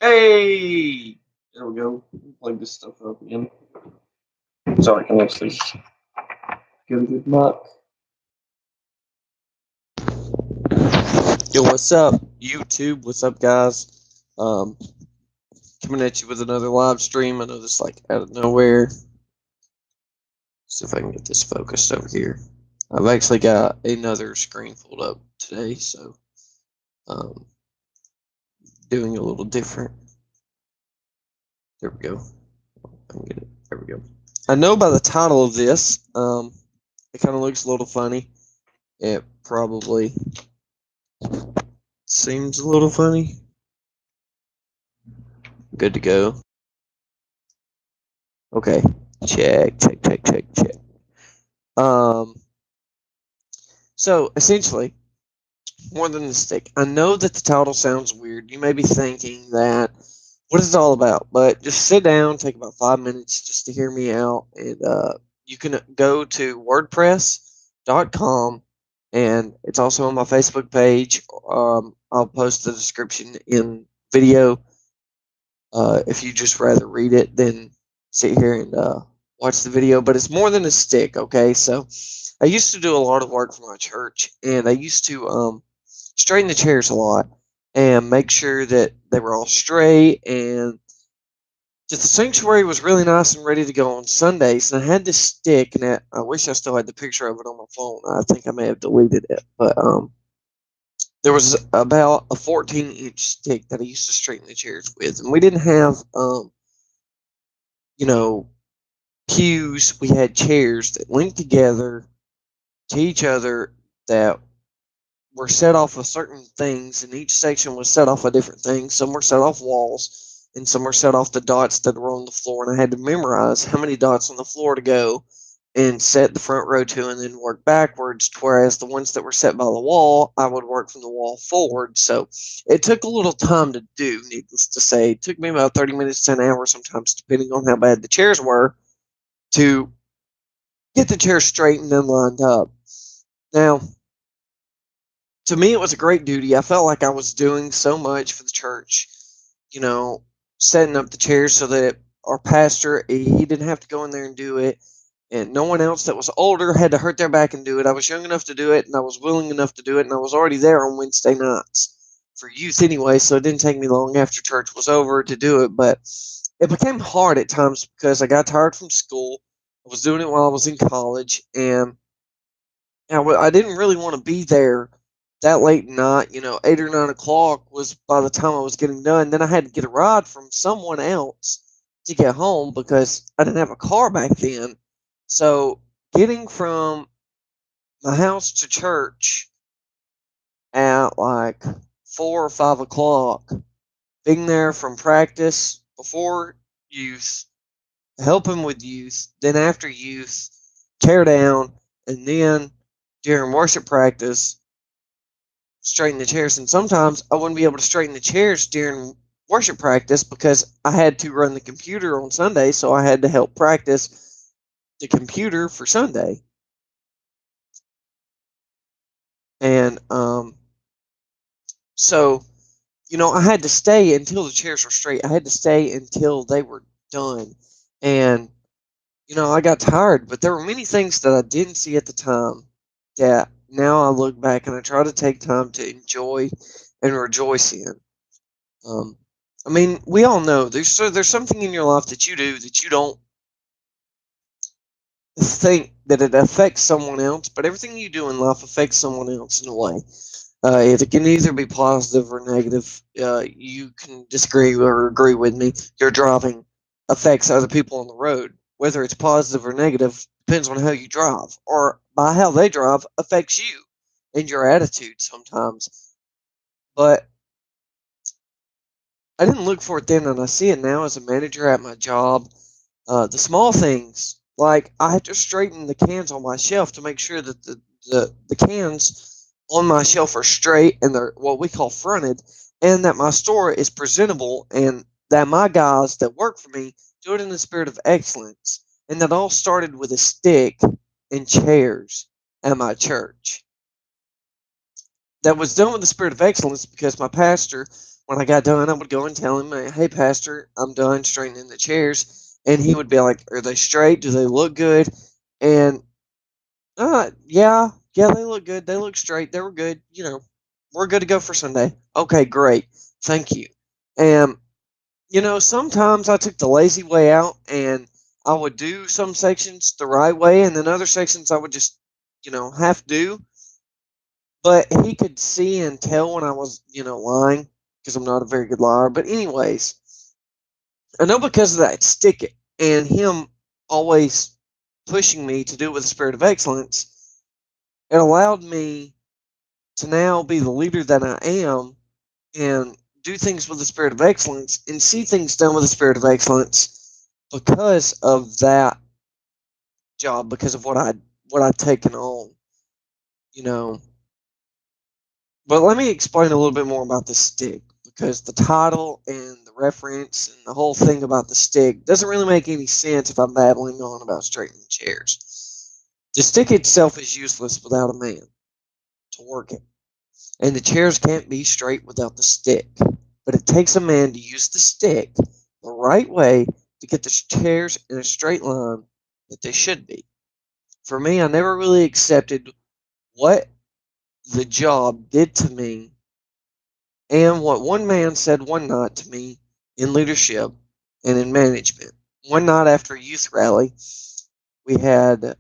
Hey! There we go. Plug this stuff up again. So I can actually get a good knock. Yo, what's up, YouTube? What's up, guys? Coming at you with another live stream. I know this like out of nowhere. See if I can get this focused over here. I've actually got another screen pulled up today, so um, doing a little different. There we go. I can get it. There we go. I know by the title of this, it kind of looks a little funny. It probably seems a little funny. Good to go. Okay. Check. Um, so essentially, more than a stick. I know that the title sounds weird. You may be thinking that what is it all about? But just sit down, take about 5 minutes just to hear me out, and you can go to WordPress.com, and it's also on my Facebook page. I'll post the description in video. If you just rather read it than sit here and watch the video, but it's more than a stick, okay? So I used to do a lot of work for my church, and I used to straighten the chairs a lot and make sure that they were all straight, and just the sanctuary was really nice and ready to go on Sundays. And I had this stick, and I wish I still had the picture of it on my phone. I think I may have deleted it, but there was about a 14-inch stick that I used to straighten the chairs with, and we didn't have you know, pews. We had chairs that linked together to each other that were set off of certain things, and each section was set off a different thing. Some were set off walls, and some were set off the dots that were on the floor. And I had to memorize how many dots on the floor to go and set the front row to, and then work backwards. Whereas the ones that were set by the wall, I would work from the wall forward. So it took a little time to do, needless to say. It took me about 30 minutes to an hour sometimes, depending on how bad the chairs were, to get the chairs straightened and lined up. Now, to me, it was a great duty. I felt like I was doing so much for the church, you know, setting up the chairs so that our pastor, he didn't have to go in there and do it, and no one else that was older had to hurt their back and do it. I was young enough to do it, and I was willing enough to do it, and I was already there on Wednesday nights for youth anyway, so it didn't take me long after church was over to do it. But it became hard at times because I got tired from school. I was doing it while I was in college, and I didn't really want to be there that late night. 8 or 9 o'clock was by the time I was getting done. Then I had to get a ride from someone else to get home because I didn't have a car back then. So getting from my house to church at like 4 or 5 o'clock, being there from practice before youth, helping with youth, then after youth, tear down, and then during worship practice, straighten the chairs. And sometimes I wouldn't be able to straighten the chairs during worship practice because I had to run the computer on Sunday, so I had to help practice the computer for Sunday. And so, I had to stay until the chairs were straight. I had to stay until they were done. And, I got tired, but there were many things that I didn't see at the time that now I look back and I try to take time to enjoy and rejoice in. I mean, we all know there's something in your life that you do that you don't think that it affects someone else, but everything you do in life affects someone else in a way. It can either be positive or negative. You can disagree or agree with me. Your driving affects other people on the road. Whether it's positive or negative depends on how you drive, or by how they drive affects you and your attitude sometimes. But I didn't look for it then, and I see it now as a manager at my job. The small things, like I have to straighten the cans on my shelf to make sure that the cans on my shelf are straight and they're what we call fronted, and that my store is presentable, and that my guys that work for me do it in the spirit of excellence. And that all started with a stick and chairs at my church. That was done with the spirit of excellence because my pastor, when I got done, I would go and tell him, "Hey, Pastor, I'm done straightening the chairs." And he would be like, "Are they straight? Do they look good?" And yeah, they look good. They look straight. They were good. We're good to go for Sunday. Okay, great. Thank you. And sometimes I took the lazy way out and I would do some sections the right way, and then other sections I would just, half do. But he could see and tell when I was, lying because I'm not a very good liar. But, anyways, I know because of that stick it and him always pushing me to do it with a spirit of excellence, it allowed me to now be the leader that I am and do things with the spirit of excellence and see things done with the spirit of excellence because of that job, because of what I'd taken on, you know. But let me explain a little bit more about the stick because the title and the reference and the whole thing about the stick doesn't really make any sense if I'm babbling on about straightening chairs. The stick itself is useless without a man to work it, and the chairs can't be straight without the stick. But it takes a man to use the stick the right way to get the chairs in a straight line that they should be. For me, I never really accepted what the job did to me and what one man said one night to me in leadership and in management. One night after a youth rally, we had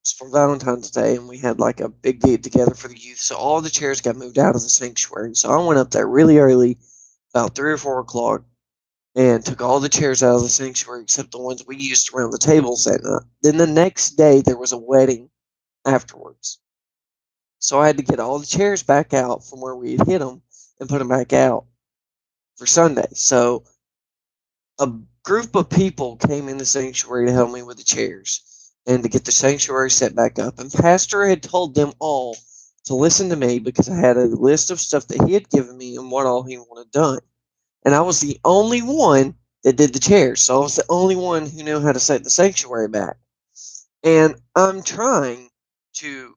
it's for Valentine's Day, and we had like a big get together for the youth. So all the chairs got moved out of the sanctuary. So I went up there really early, about 3 or 4 o'clock, and took all the chairs out of the sanctuary except the ones we used around the tables that night. Then the next day there was a wedding afterwards. So I had to get all the chairs back out from where we had hit them and put them back out for Sunday. So a group of people came in the sanctuary to help me with the chairs and to get the sanctuary set back up. And Pastor had told them all to listen to me because I had a list of stuff that he had given me and what all he wanted done. And I was the only one that did the chairs. So I was the only one who knew how to set the sanctuary back. And I'm trying to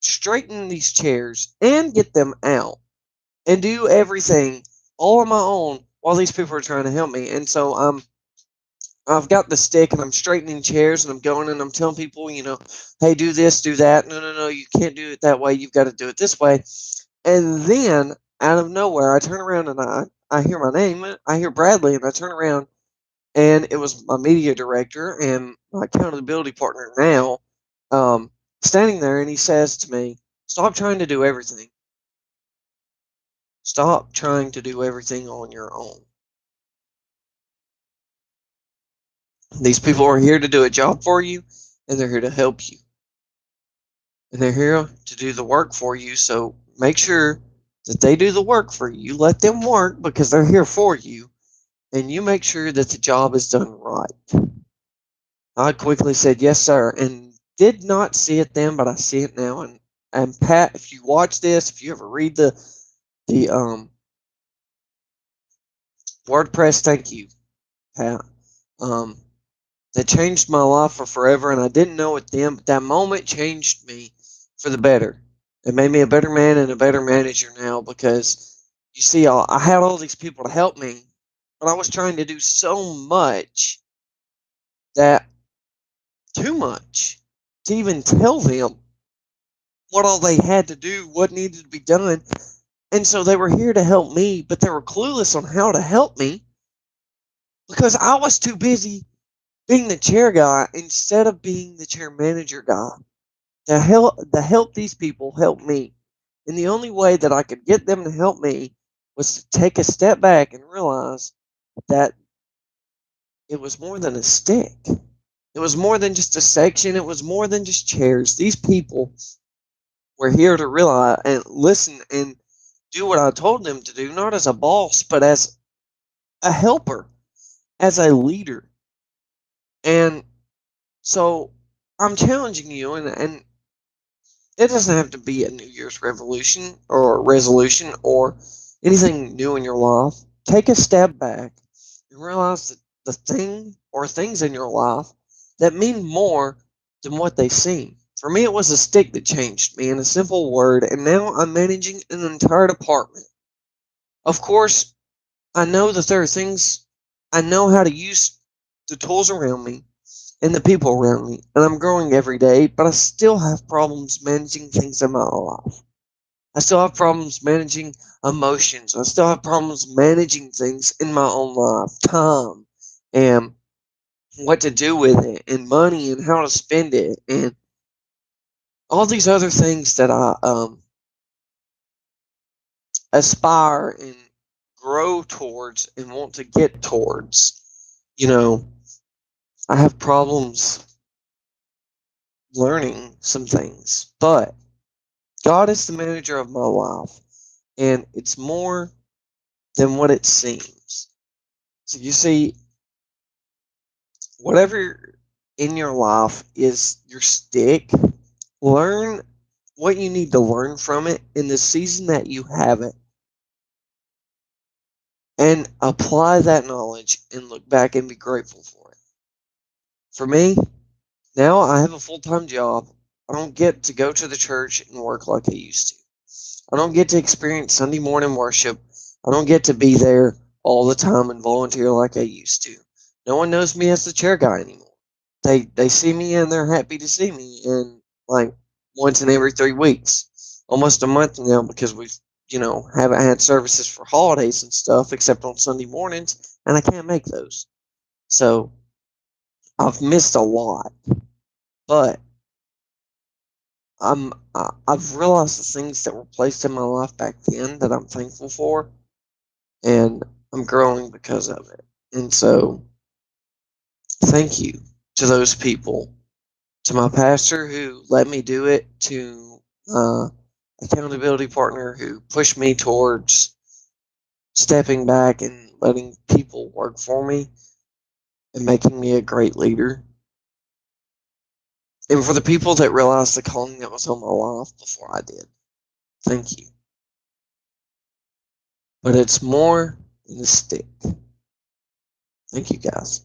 straighten these chairs and get them out and do everything all on my own while these people are trying to help me. And so I've got the stick and I'm straightening chairs and I'm going and I'm telling people, hey, do this, do that. No, no, no, you can't do it that way. You've got to do it this way. And then out of nowhere, I turn around and I hear my name. I hear Bradley, and I turn around, and it was my media director and my accountability partner now, standing there, and he says to me, "Stop trying to do everything. Stop trying to do everything on your own. These people are here to do a job for you, and they're here to help you. And they're here to do the work for you, so make sure that they do the work for you. Let them work because they're here for you, and you make sure that the job is done right." I quickly said, "Yes, sir," and did not see it then, but I see it now. And Pat, if you watch this, if you ever read the WordPress, thank you, Pat. Um, that changed my life for forever, and I didn't know it then, but that moment changed me for the better. It made me a better man and a better manager now because you see, I had all these people to help me, but I was trying to do so much that too much to even tell them what all they had to do, what needed to be done. And so they were here to help me, but they were clueless on how to help me because I was too busy being the chair guy instead of being the chair manager guy. To help these people help me. And the only way that I could get them to help me was to take a step back and realize that it was more than a stick. It was more than just a section. It was more than just chairs. These people were here to realize and listen and do what I told them to do, not as a boss, but as a helper, as a leader. And so I'm challenging you, and it doesn't have to be a New Year's revolution or resolution or anything new in your life. Take a step back and realize that the thing or things in your life that mean more than what they seem. For me, it was a stick that changed me in a simple word, and now I'm managing an entire department. Of course, I know that there are things, I know how to use the tools around me and the people around me, and I'm growing every day, but I still have problems managing things in my life. I still have problems managing emotions. I still have problems managing things in my own life, time, and what to do with it, and money, and how to spend it, and all these other things that I aspire and grow towards and want to get towards. You know, I have problems learning some things, but God is the manager of my life, and it's more than what it seems. So you see, whatever in your life is your stick, learn what you need to learn from it in the season that you have it, and apply that knowledge and look back and be grateful for it. For me, now I have a full time job. I don't get to go to the church and work like I used to. I don't get to experience Sunday morning worship. I don't get to be there all the time and volunteer like I used to. No one knows me as the chair guy anymore. They see me and they're happy to see me, and like once in every 3 weeks, almost a month now, because we've haven't had services for holidays and stuff except on Sunday mornings, and I can't make those. So I've missed a lot, but I've realized the things that were placed in my life back then that I'm thankful for, and I'm growing because of it. And so, thank you to those people, to my pastor who let me do it, to accountability partner who pushed me towards stepping back and letting people work for me and making me a great leader, and for the people that realized the calling that was on my life before I did. Thank you. But it's more than a stick. Thank you, guys.